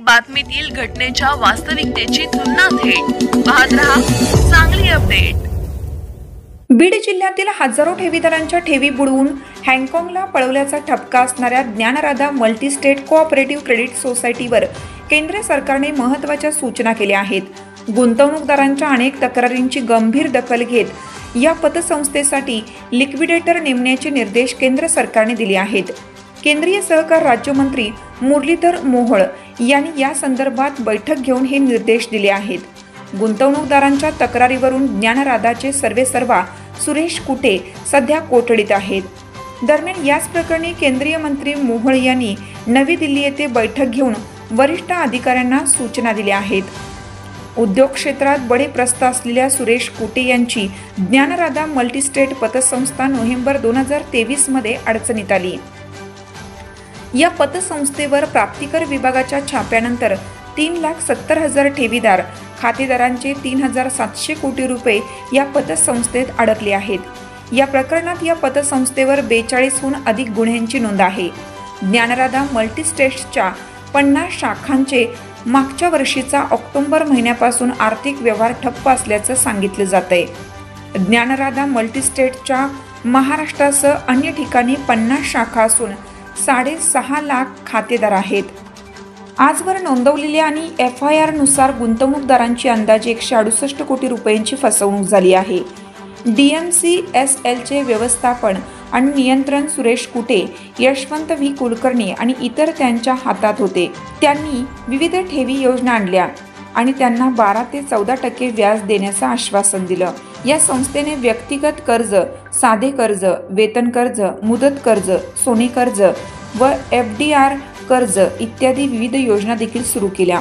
बातमीतील घटनेच्या वास्तविकतेची तुलना थेट पाहत रहा सांगली अपडेट। बीड जिल्ह्यातील हजारो ठेवीदारांच्या ठेवी बुडवून हाँगकाँगला पळवल्याचा ठपका असणाऱ्या ज्ञानराधा मल्टीस्टेट कोऑपरेटिव्ह क्रेडिट सोसायटीवर केंद्र सरकारने महत्त्वाच्या सूचना केल्या आहेत। गुंतवणूकदारांच्या अनेक तक्रारींची गंभीर दखल घेत या पतसंस्थेसाठी लिक्विडेटर नेमण्याचे निर्देश केंद्र सरकारने दिले आहेत। केंद्रीय सहकार राज्यमंत्री मुरलीधर मोहोळ यांनी या संदर्भात बैठक घेऊन हे निर्देश दिले आहेत। गुंतवणूकदारांच्या तक्रारीवरून ज्ञानराधाचे सर्वेसर्वा सुरेश कुटे सध्या कोठडीत आहेत। दरम्यान याच प्रकरणी केंद्रीय मंत्री मोहोळ यांनी नवी दिल्ली येथे बैठक घेऊन वरिष्ठ अधिकाऱ्यांना सूचना दिल्या आहेत। उद्योग क्षेत्रात बडे प्रस्थ असलेल्या सुरेश कुटे यांची ज्ञानराधा मल्टीस्टेट पतसंस्था नोव्हेंबर 2023 मध्ये अडचणीत आली। या पतसंस्थेवर प्राप्तिकर विभागाच्या छाप्यानंतर 3,70,000 ठेवीदार खातेदारांचे 3,700 कोटी रुपये या पतसंस्थेत अडकले आहेत। या प्रकरणात या पतसंस्थेवर 42हून अधिक गुन्ह्यांची नोंद आहे। ज्ञानराधा मल्टीस्टेट्सच्या 50 शाखांचे मागच्या वर्षीचा ऑक्टोबर महिन्यापासून आर्थिक व्यवहार ठप्प असल्याचं सांगितलं जातंय। ज्ञानराधा मल्टीस्टेटच्या महाराष्ट्रासह अन्य ठिकाणी 50 शाखा असून 6.5 लाख खातेदार आहेत। आजवर नोंदवलेल्या आणि FIR नुसार गुंतवणूकदारांची अंदाजे 168 कोटी रुपयांची फसवणूक झाली आहे। DMCSLचे व्यवस्थापन आणि नियंत्रण सुरेश कुटे, यशवंत व्ही कुलकर्णी आणि इतर त्यांच्या हातात होते। त्यांनी विविध ठेवी योजना आणल्या आणि त्यांना 12 ते 14% व्याज देण्याचं आश्वासन दिलं। या संस्थेने व्यक्तिगत कर्ज, साधे कर्ज, वेतन कर्ज, मुदत कर्ज, सोने कर्ज व FDR कर्ज इत्यादी विविध योजना देखील सुरू केल्या।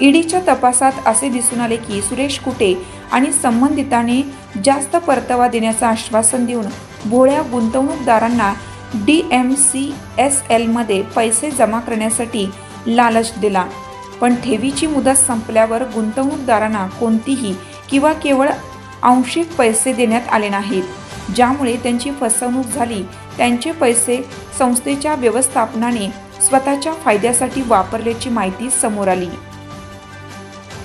ईडीच्या तपासात असे दिसून आले की सुरेश कुटे आणि संबंधितांनी जास्त परतावा देण्याचं आश्वासन देऊन भोळ्या गुंतवणूकदारांना DMCSL मध्ये पैसे जमा करण्यासाठी लालच दिला, पण ठेवीची मुदत संपल्यावर गुंतवणूकदारांना कोणतीही किंवा केवळ आंशिक पैसे देण्यात आले नाहीत, ज्यामुळे त्यांची फसवणूक झाली। त्यांचे पैसे संस्थेच्या व्यवस्थापनाने स्वतःच्या फायद्यासाठी वापरल्याची माहिती समोर आली।